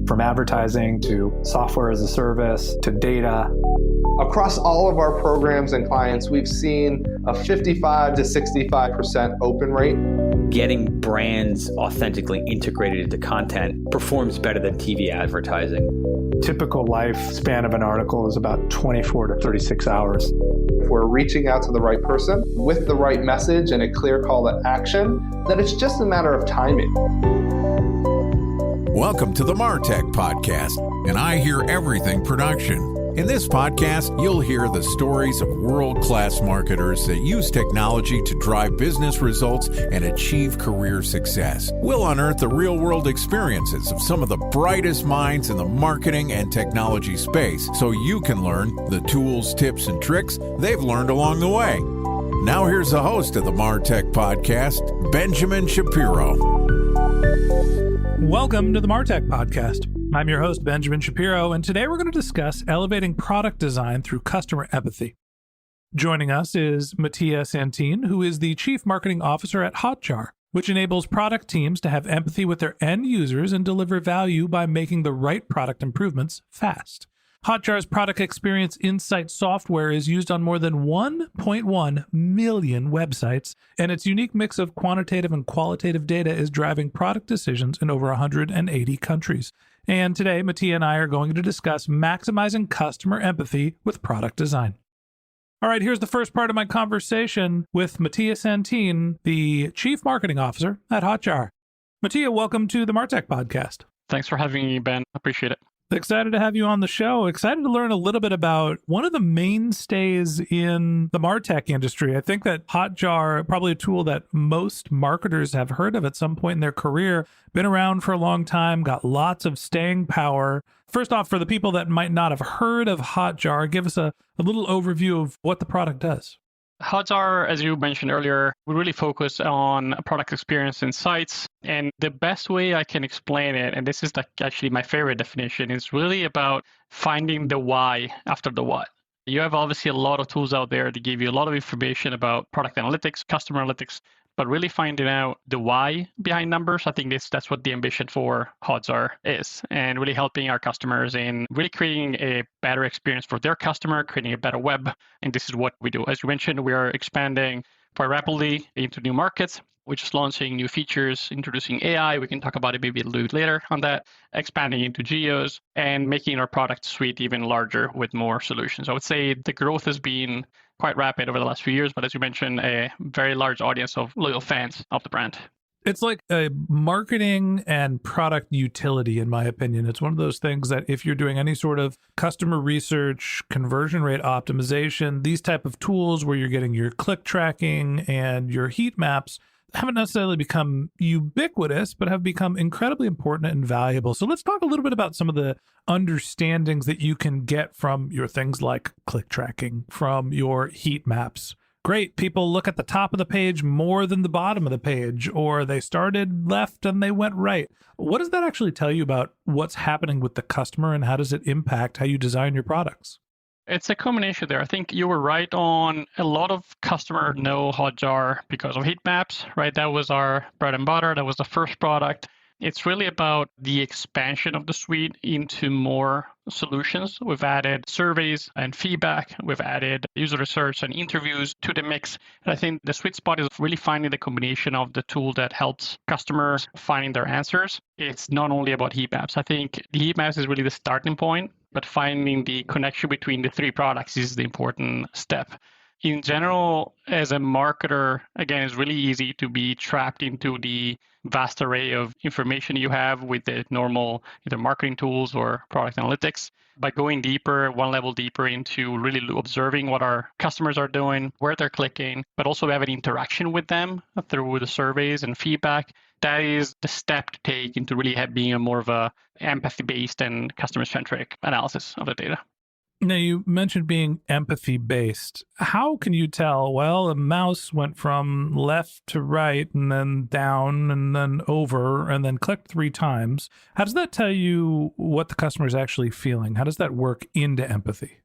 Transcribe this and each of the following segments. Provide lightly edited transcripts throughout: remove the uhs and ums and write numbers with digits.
From advertising to software as a service to data. Across all of our programs and clients, we've seen a 55 to 65% open rate. Getting brands authentically integrated into content performs better than TV advertising. Typical lifespan of an article is about 24 to 36 hours. If we're reaching out to the right person with the right message and a clear call to action, then it's just a matter of timing. Welcome to the MarTech Podcast, and I Hear Everything production. In this podcast, you'll hear the stories of world-class marketers that use technology to drive business results and achieve career success. We'll unearth the real-world experiences of some of the brightest minds in the marketing and technology space so you can learn the tools, tips, and tricks they've learned along the way. Now here's the host of the MarTech Podcast, Benjamin Shapiro. Welcome to the MarTech Podcast. I'm your host, Benjamin Shapiro, and today we're going to discuss elevating product design through customer empathy. Joining us is Mattia Santin, who is the Chief Marketing Officer at Hotjar, which enables product teams to have empathy with their end users and deliver value by making the right product improvements fast. Hotjar's product experience insight software is used on more than 1.1 million websites, and its unique mix of quantitative and qualitative data is driving product decisions in over 180 countries. And today, Mattia and I are going to discuss maximizing customer empathy with product design. All right, here's the first part of my conversation with Mattia Santin, the Chief Marketing Officer at Hotjar. Mattia, welcome to the MarTech Podcast. Thanks for having me, Ben. Appreciate it. Excited to have you on the show. Excited to learn a little bit about one of the mainstays in the MarTech industry. I think that Hotjar, probably a tool that most marketers have heard of at some point in their career, been around for a long time, got lots of staying power. First off, for the people that might not have heard of Hotjar, give us a little overview of what the product does. Hotjar, as you mentioned earlier, we really focus on product experience insights. And the best way I can explain it, and this is actually my favorite definition, is really about finding the why after the what. You have obviously a lot of tools out there that give you a lot of information about product analytics, customer analytics, but really finding out the why behind numbers, I think that's what the ambition for Hotjar is, and really helping our customers in really creating a better experience for their customer, creating a better web. And this is what we do. As you mentioned, we are expanding quite rapidly into new markets. We're just launching new features, introducing AI. We can talk about it maybe a little bit later on that, expanding into geos and making our product suite even larger with more solutions. I would say the growth has been quite rapid over the last few years, but as you mentioned, a very large audience of loyal fans of the brand. It's like a marketing and product utility, in my opinion. It's one of those things that if you're doing any sort of customer research, conversion rate optimization, these type of tools where you're getting your click tracking and your heat maps haven't necessarily become ubiquitous, but have become incredibly important and valuable. So let's talk a little bit about some of the understandings that you can get from your things like click tracking, from your heat maps. Great, people look at the top of the page more than the bottom of the page, or they started left and they went right. What does that actually tell you about what's happening with the customer, and how does it impact how you design your products? It's a combination there. I think you were right on. A lot of customers know Hotjar because of heat maps, right? That was our bread and butter. That was the first product. It's really about the expansion of the suite into more solutions. We've added surveys and feedback. We've added user research and interviews to the mix. And I think the sweet spot is really finding the combination of the tool that helps customers finding their answers. It's not only about heat maps. I think the heat maps is really the starting point, but finding the connection between the three products is the important step. In general, as a marketer, again, it's really easy to be trapped into the vast array of information you have with the normal either marketing tools or product analytics. By going deeper, one level deeper into really observing what our customers are doing, where they're clicking, but also have an interaction with them through the surveys and feedback, that is the step to take into really being a more of a empathy-based and customer-centric analysis of the data. Now, you mentioned being empathy-based. How can you tell, well, a mouse went from left to right and then down and then over and then clicked 3 times? How does that tell you what the customer is actually feeling? How does that work into empathy?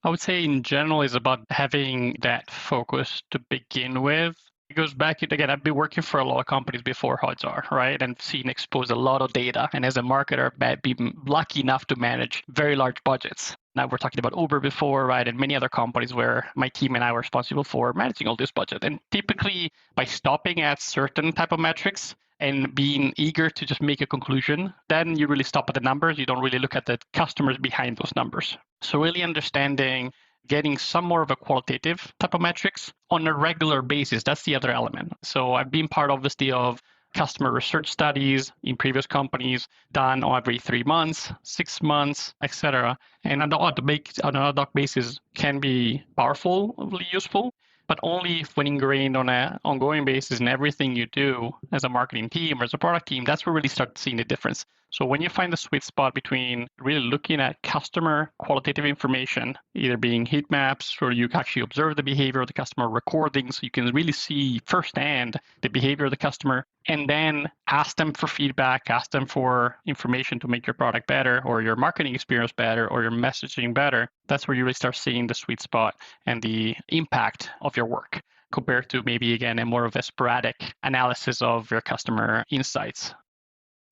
I would say in general is about having that focus to begin with. It goes back, again, I've been working for a lot of companies before Hotjar, right? And seen exposed a lot of data. And as a marketer, I've been lucky enough to manage very large budgets. Now we're talking about Uber before, right? And many other companies where my team and I were responsible for managing all this budget. And typically by stopping at certain type of metrics and being eager to just make a conclusion, then you really stop at the numbers. You don't really look at the customers behind those numbers. So really understanding, getting some more of a qualitative type of metrics on a regular basis. That's the other element. So I've been part, obviously, of customer research studies in previous companies done every 3 months, 6 months, etc. And on an ad hoc basis can be powerfully useful, but only when ingrained on an ongoing basis in everything you do as a marketing team or as a product team. That's where we really start seeing the difference. So when you find the sweet spot between really looking at customer qualitative information, either being heat maps or you can actually observe the behavior of the customer, recordings, so you can really see firsthand the behavior of the customer, and then ask them for feedback, ask them for information to make your product better or your marketing experience better or your messaging better. That's where you really start seeing the sweet spot and the impact of your work compared to maybe, again, a more of a sporadic analysis of your customer insights.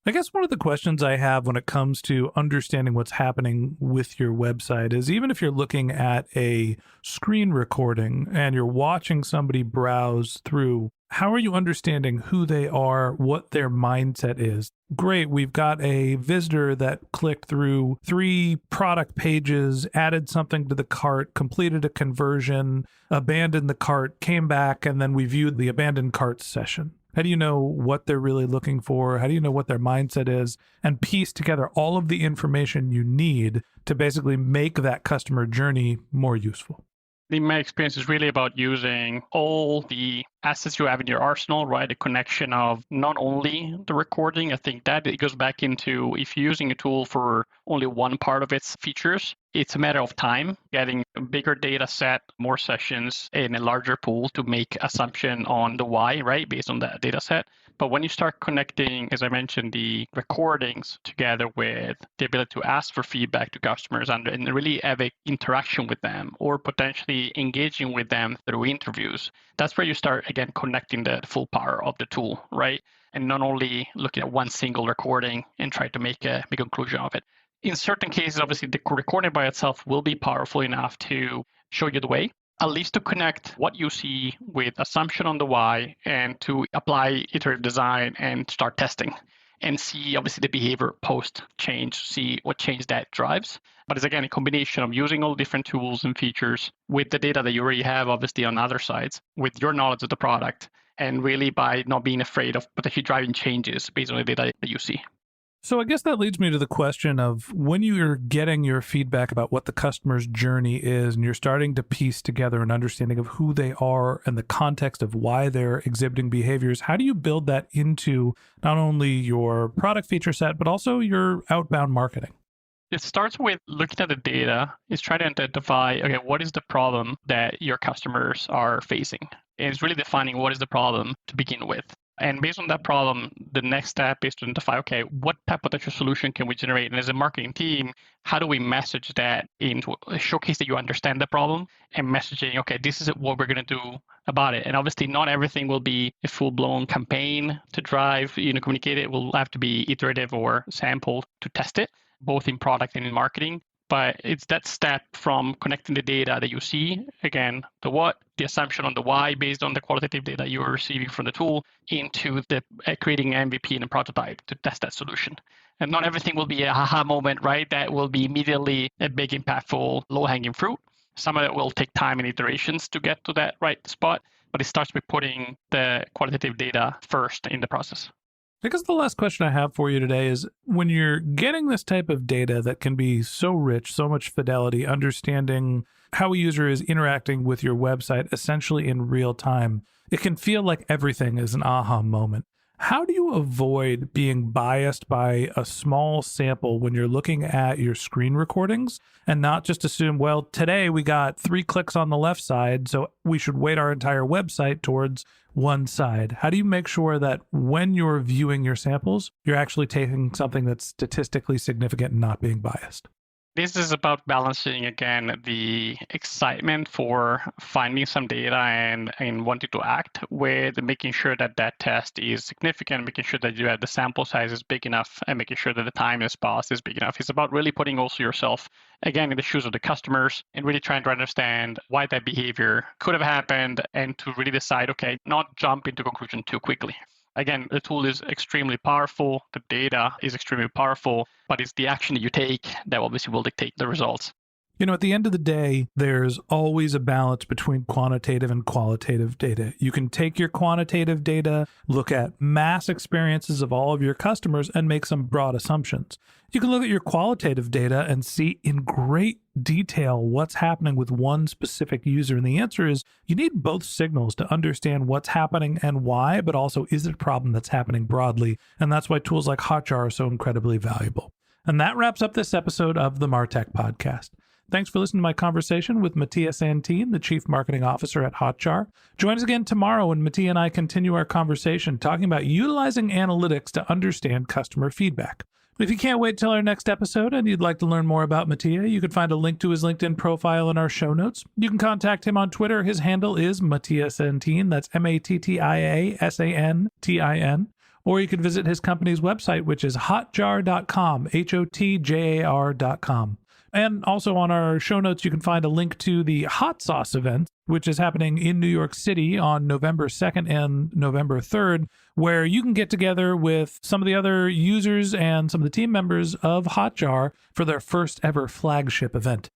I guess one of the questions I have when it comes to understanding what's happening with your website is, even if you're looking at a screen recording and you're watching somebody browse through, how are you understanding who they are, what their mindset is? Great, we've got a visitor that clicked through 3 product pages, added something to the cart, completed a conversion, abandoned the cart, came back, and then we viewed the abandoned cart session. How do you know what they're really looking for? How do you know what their mindset is? And piece together all of the information you need to basically make that customer journey more useful. In my experience, is really about using all the assets you have in your arsenal, right? A connection of not only the recording. I think that it goes back into, if you're using a tool for only one part of its features, it's a matter of time, getting a bigger data set, more sessions in a larger pool to make assumption on the why, right? Based on that data set. But when you start connecting, as I mentioned, the recordings together with the ability to ask for feedback to customers and really have an interaction with them or potentially engaging with them through interviews, that's where you start, again, connecting the full power of the tool, right? And not only looking at one single recording and try to make a conclusion of it. In certain cases, obviously, the recording by itself will be powerful enough to show you the way, at least to connect what you see with assumption on the why and to apply iterative design and start testing and see, obviously, the behavior post change, see what change that drives. But it's, again, a combination of using all different tools and features with the data that you already have, obviously, on other sides, with your knowledge of the product, and really by not being afraid of potentially driving changes based on the data that you see. So I guess that leads me to the question of, when you're getting your feedback about what the customer's journey is and you're starting to piece together an understanding of who they are and the context of why they're exhibiting behaviors, how do you build that into not only your product feature set, but also your outbound marketing? It starts with looking at the data, is trying to identify, okay, what is the problem that your customers are facing? And it's really defining what is the problem to begin with. And based on that problem, the next step is to identify, okay, what type of potential solution can we generate? And as a marketing team, how do we message that into a showcase that you understand the problem and messaging, okay, this is what we're going to do about it. And obviously not everything will be a full-blown campaign to drive, communicate it. It will have to be iterative or sampled to test it, both in product and in marketing. But it's that step from connecting the data that you see, again, the what, the assumption on the why based on the qualitative data you are receiving from the tool, into the creating an MVP and a prototype to test that solution. And not everything will be a aha moment, right? That will be immediately a big, impactful, low-hanging fruit. Some of it will take time and iterations to get to that right spot, but it starts with putting the qualitative data first in the process. I guess the last question I have for you today is, when you're getting this type of data that can be so rich, so much fidelity, understanding how a user is interacting with your website essentially in real time, it can feel like everything is an aha moment. How do you avoid being biased by a small sample when you're looking at your screen recordings and not just assume, well, today we got 3 clicks on the left side, so we should weight our entire website towards one side? How do you make sure that when you're viewing your samples, you're actually taking something that's statistically significant and not being biased? This is about balancing, again, the excitement for finding some data and wanting to act with making sure that that test is significant, making sure that you have the sample size is big enough, and making sure that the time is passed is big enough. It's about really putting also yourself, again, in the shoes of the customers and really trying to understand why that behavior could have happened and to really decide, okay, not jump into conclusion too quickly. Again, the tool is extremely powerful, the data is extremely powerful, but it's the action that you take that obviously will dictate the results. You know, at the end of the day, there's always a balance between quantitative and qualitative data. You can take your quantitative data, look at mass experiences of all of your customers, and make some broad assumptions. You can look at your qualitative data and see in great detail what's happening with one specific user. And the answer is you need both signals to understand what's happening and why, but also is it a problem that's happening broadly? And that's why tools like Hotjar are so incredibly valuable. And that wraps up this episode of the Martech Podcast. Thanks for listening to my conversation with Mattia Santin, the Chief Marketing Officer at Hotjar. Join us again tomorrow when Mattia and I continue our conversation talking about utilizing analytics to understand customer feedback. If you can't wait till our next episode and you'd like to learn more about Mattia, you can find a link to his LinkedIn profile in our show notes. You can contact him on Twitter. His handle is Mattia Santin. That's MattiaSantin. Or you can visit his company's website, which is hotjar.com, HOTJAR.com. And also on our show notes, you can find a link to the Hot Sauce event, which is happening in New York City on November 2nd and November 3rd, where you can get together with some of the other users and some of the team members of Hotjar for their first ever flagship event.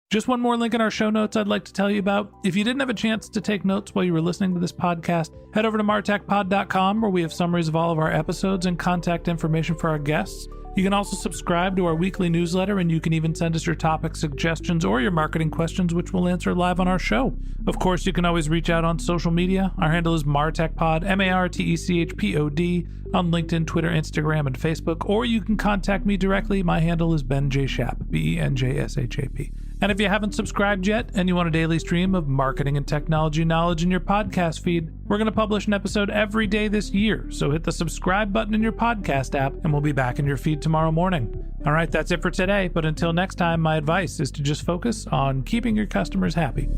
Just one more link in our show notes I'd like to tell you about. If you didn't have a chance to take notes while you were listening to this podcast, head over to martechpod.com where we have summaries of all of our episodes and contact information for our guests. You can also subscribe to our weekly newsletter, and you can even send us your topic suggestions or your marketing questions, which we'll answer live on our show. Of course, you can always reach out on social media. Our handle is MartechPod, MarTechPod, on LinkedIn, Twitter, Instagram, and Facebook, or you can contact me directly. My handle is Ben J. Shap, BenJShap. And if you haven't subscribed yet and you want a daily stream of marketing and technology knowledge in your podcast feed, we're going to publish an episode every day this year. So hit the subscribe button in your podcast app and we'll be back in your feed tomorrow morning. All right, that's it for today. But until next time, my advice is to just focus on keeping your customers happy.